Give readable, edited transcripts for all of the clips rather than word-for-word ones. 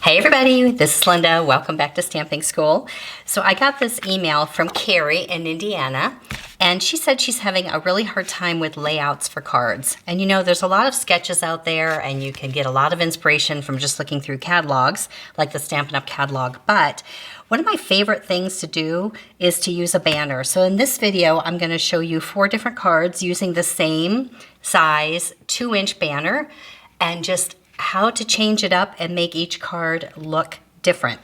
Hey everybody, this is Linda. Welcome back to Stamping School. So I got this email from Carrie in Indiana, and she said she's having a really hard time with layouts for cards. And you know, there's a lot of sketches out there, and you can get a lot of inspiration from just looking through catalogs, like the Stampin' Up! Catalog. But one of my favorite things to do is to use a banner. So in this video, I'm going to show you 4 different cards using the same size 2-inch banner, and just how to change it up and make each card look different.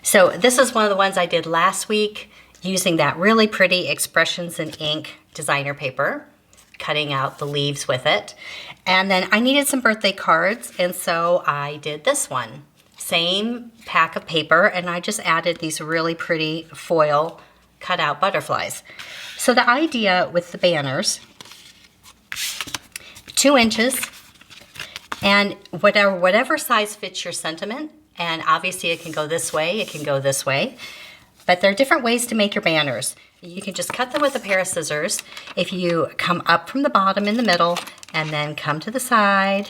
So this is one of the ones I did last week using that really pretty Expressions in Ink designer paper, cutting out the leaves with it. And then I needed some birthday cards, and so I did this one. Same pack of paper, and I just added these really pretty foil cutout butterflies. So the idea with the banners, 2 inches, and whatever size fits your sentiment, and obviously it can go this way, it can go this way, but there are different ways to make your banners. You can just cut them with a pair of scissors. If you come up from the bottom in the middle, and then come to the side,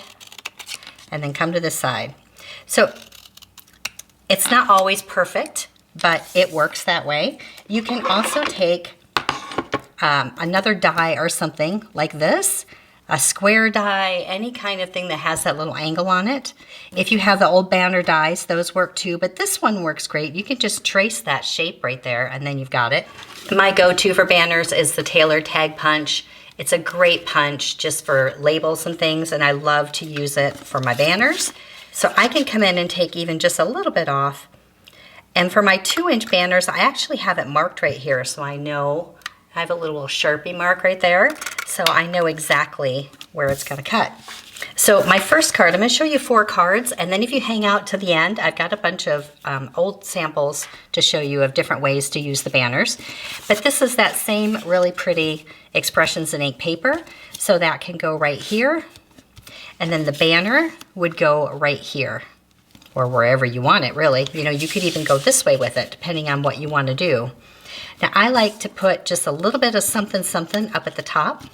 and then come to this side. So it's not always perfect, but it works that way. You can also take another die or something like this, a square die, any kind of thing that has that little angle on it. If you have the old banner dies, those work too, but this one works great. You can just trace that shape right there, and then you've got it. My go-to for banners is the Taylor Tag Punch. It's a great punch just for labels and things, and I love to use it for my banners. So I can come in and take even just a little bit off. And for my 2-inch banners, I actually have it marked right here, so I know I have a little Sharpie mark right there, so I know exactly where it's going to cut. So my first card, I'm going to show you 4 cards, and then if you hang out to the end, I've got a bunch of old samples to show you of different ways to use the banners. But this is that same really pretty Expressions in Ink paper, so that can go right here, and then the banner would go right here, or wherever you want it, really. You know, you could even go this way with it, depending on what you want to do. Now I like to put just a little bit of something up at the top.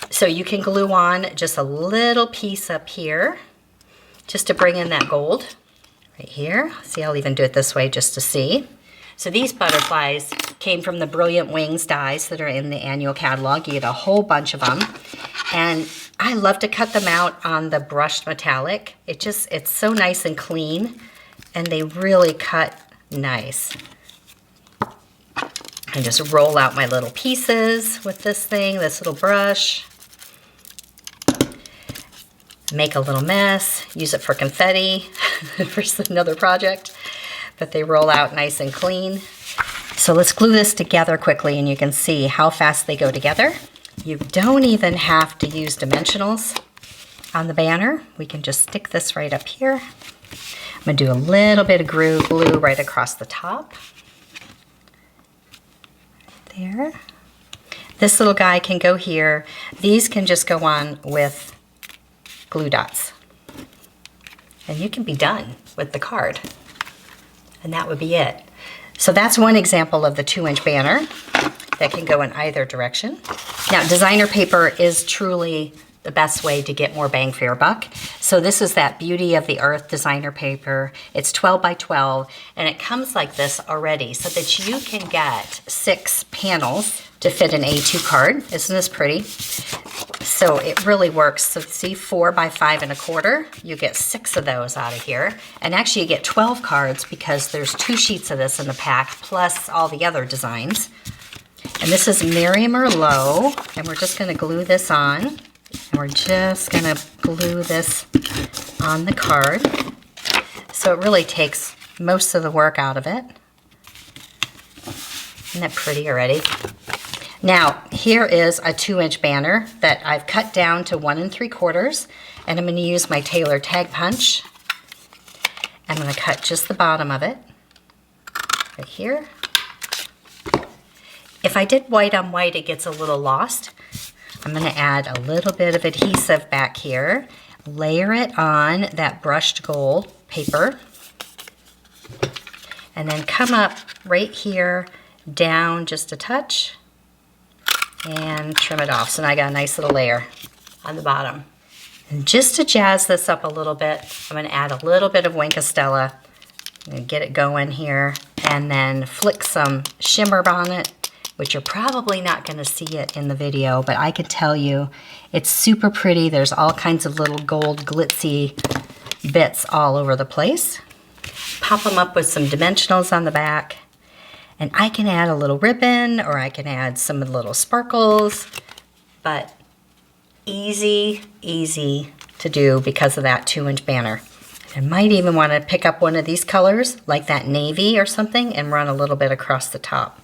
So you can glue on just a little piece up here, just to bring in that gold, right here. See, I'll even do it this way just to see. So these butterflies came from the Brilliant Wings dies that are in the annual catalog. You get a whole bunch of them. And I love to cut them out on the brushed metallic. It's so nice and clean, and they really cut nice. And just roll out my little pieces with this thing, this little brush. Make a little mess, use it for confetti for another project, but they roll out nice and clean. So let's glue this together quickly, and you can see how fast they go together. You don't even have to use dimensionals on the banner. We can just stick this right up here. I'm going to do a little bit of glue right across the top. There. This little guy can go here. These can just go on with glue dots. And you can be done with the card. And that would be it. So that's one example of the 2-inch banner that can go in either direction. Now, designer paper is truly the best way to get more bang for your buck. So this is that Beauty of the Earth designer paper. It's 12 by 12, and it comes like this already, so that you can get 6 panels to fit an A2 card. Isn't this pretty? So it really works. So see, 4 by 5 1/4. You get 6 of those out of here. And actually you get 12 cards because there's 2 sheets of this in the pack, plus all the other designs. And this is Mary Merlot, and we're just gonna glue this on. And we're just gonna glue this on the card. So it really takes most of the work out of it. Isn't that pretty already? Now, here is a 2-inch banner that I've cut down to 1 3/4, and I'm gonna use my Taylor Tag Punch. I'm gonna cut just the bottom of it, right here. If I did white on white, it gets a little lost. I'm going to add a little bit of adhesive back here, layer it on that brushed gold paper, and then come up right here, down just a touch, and trim it off. So now I got a nice little layer on the bottom. And just to jazz this up a little bit, I'm going to add a little bit of Wink of Stella. I'm going to get it going here and then flick some shimmer on it, which you're probably not going to see it in the video, but I can tell you it's super pretty. There's all kinds of little gold glitzy bits all over the place. Pop them up with some dimensionals on the back. And I can add a little ribbon or I can add some little sparkles, but easy, easy to do because of that 2-inch banner. I might even want to pick up one of these colors, like that navy or something, and run a little bit across the top.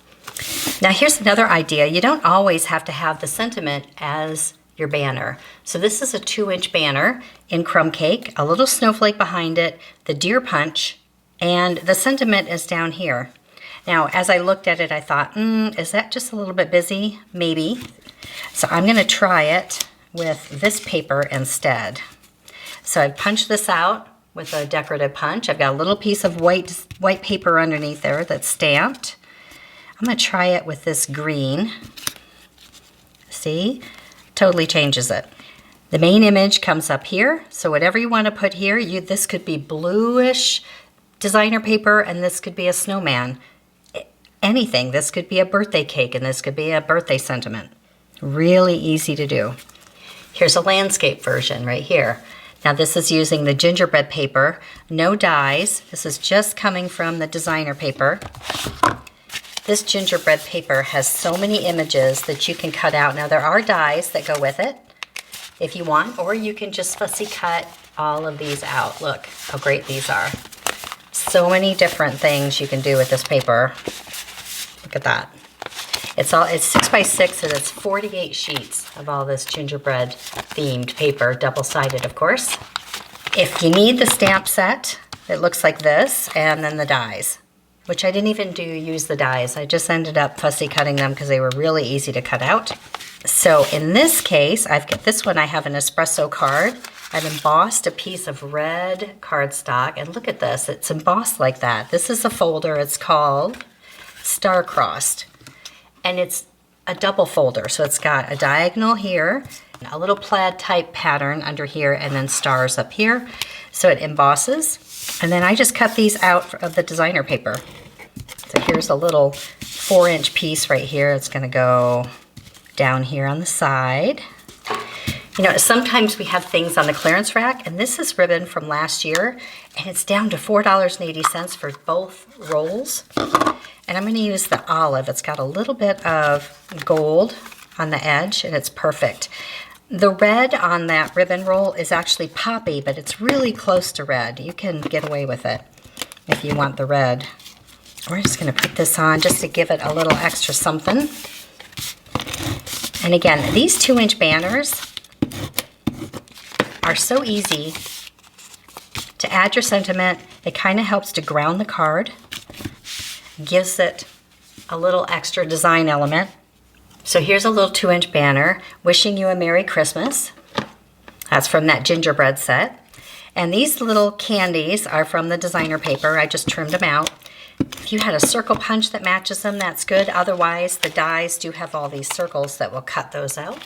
Now here's another idea. You don't always have to have the sentiment as your banner. So this is a 2-inch banner in crumb cake, a little snowflake behind it, the deer punch, and the sentiment is down here. Now, as I looked at it, I thought, is that just a little bit busy? Maybe. So I'm going to try it with this paper instead. So I've punched this out with a decorative punch. I've got a little piece of white paper underneath there that's stamped. I'm going to try it with this green. See? Totally changes it. The main image comes up here. So whatever you want to put here, this could be bluish designer paper and this could be a snowman. Anything. This could be a birthday cake and this could be a birthday sentiment. Really easy to do. Here's a landscape version right here. Now this is using the gingerbread paper, no dyes. This is just coming from the designer paper. This gingerbread paper has so many images that you can cut out. Now there are dies that go with it if you want, or you can just fussy cut all of these out. Look how great these are. So many different things you can do with this paper. Look at that. It's 6x6 and it's 48 sheets of all this gingerbread themed paper, double-sided of course. If you need the stamp set, it looks like this, and then the dies, which I didn't even use the dies. I just ended up fussy cutting them because they were really easy to cut out. So in this case, I've got this one, I have an espresso card. I've embossed a piece of red cardstock, and look at this, it's embossed like that. This is a folder, it's called Star-Crossed, and it's a double folder. So it's got a diagonal here, a little plaid type pattern under here, and then stars up here. So it embosses, and then I just cut these out of the designer paper. So here's a little 4-inch piece right here. It's gonna go down here on the side. You know, sometimes we have things on the clearance rack, and this is ribbon from last year, and it's down to $4.80 for both rolls. And I'm going to use the olive. It's got a little bit of gold on the edge, and it's perfect. The red on that ribbon roll is actually poppy, but it's really close to red. You can get away with it if you want the red. We're just going to put this on just to give it a little extra something. And again, these 2-inch banners are so easy to add your sentiment. It kind of helps to ground the card, gives it a little extra design element. So here's a little 2-inch banner, wishing you a Merry Christmas. That's from that gingerbread set. And these little candies are from the designer paper. I just trimmed them out. If you had a circle punch that matches them, that's good. Otherwise, the dies do have all these circles that will cut those out.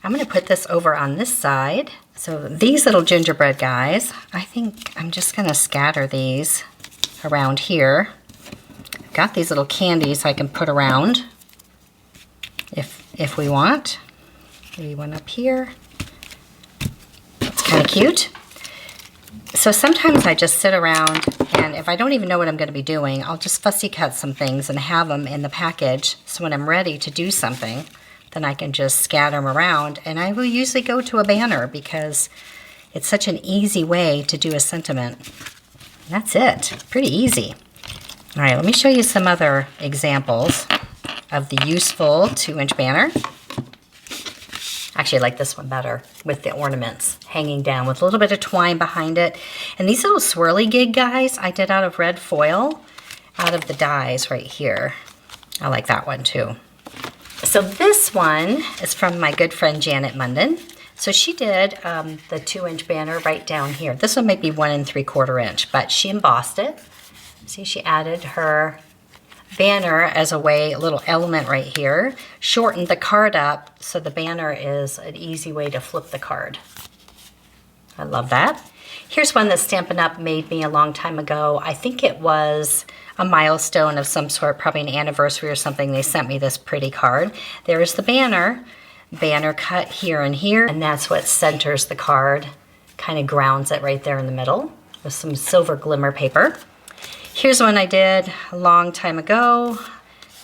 I'm going to put this over on this side. So these little gingerbread guys, I think I'm just going to scatter these around here. I've got these little candies I can put around if we want. Maybe one up here. It's kind of cute. So sometimes I just sit around, and if I don't even know what I'm going to be doing, I'll just fussy cut some things and have them in the package. So when I'm ready to do something, then I can just scatter them around. And I will usually go to a banner because it's such an easy way to do a sentiment. That's it. Pretty easy. All right, let me show you some other examples of the useful 2-inch banner. Actually, I like this one better with the ornaments hanging down with a little bit of twine behind it. And these little swirly gig guys I did out of red foil, out of the dies right here. I like that one too. So this one is from my good friend Janet Munden. So she did the 2-inch banner right down here. This one might be 1 3/4 inch, but she embossed it. See, she added her banner as a way, a little element right here, shortened the card up so the banner is an easy way to flip the card. I love that. Here's one that Stampin' Up! Made me a long time ago. I think it was a milestone of some sort, probably an anniversary or something. They sent me this pretty card. There's the banner cut here and here, and that's what centers the card, kind of grounds it right there in the middle with some silver glimmer paper. Here's one I did a long time ago,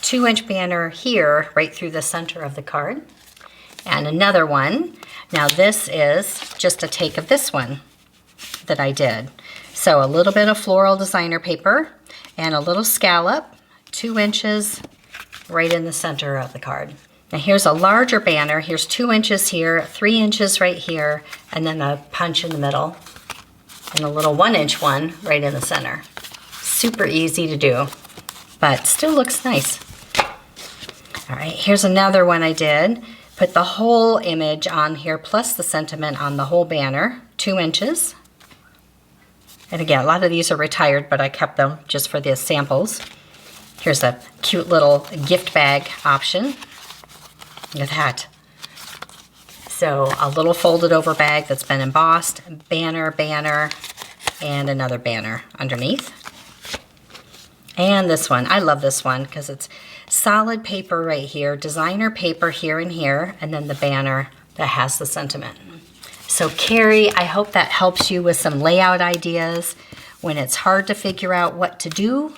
2-inch banner here right through the center of the card. And another one. Now this is just a take of this one that I did. So a little bit of floral designer paper and a little scallop, 2 inches right in the center of the card. Now here's a larger banner. Here's 2 inches here, 3 inches right here, and then a punch in the middle, and a little 1-inch one right in the center. Super easy to do, but still looks nice. All right, here's another one I did. Put the whole image on here plus the sentiment on the whole banner, 2 inches. And again, a lot of these are retired, but I kept them just for the samples. Here's a cute little gift bag option. Look at that. So a little folded over bag that's been embossed, banner, and another banner underneath. And this one, I love this one because it's solid paper right here, designer paper here and here, and then the banner that has the sentiment. So Carrie, I hope that helps you with some layout ideas. When it's hard to figure out what to do,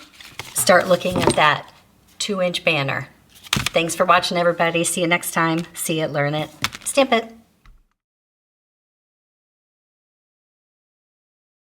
start looking at that 2-inch banner. Thanks for watching, everybody. See you next time. See it, learn it, stamp it.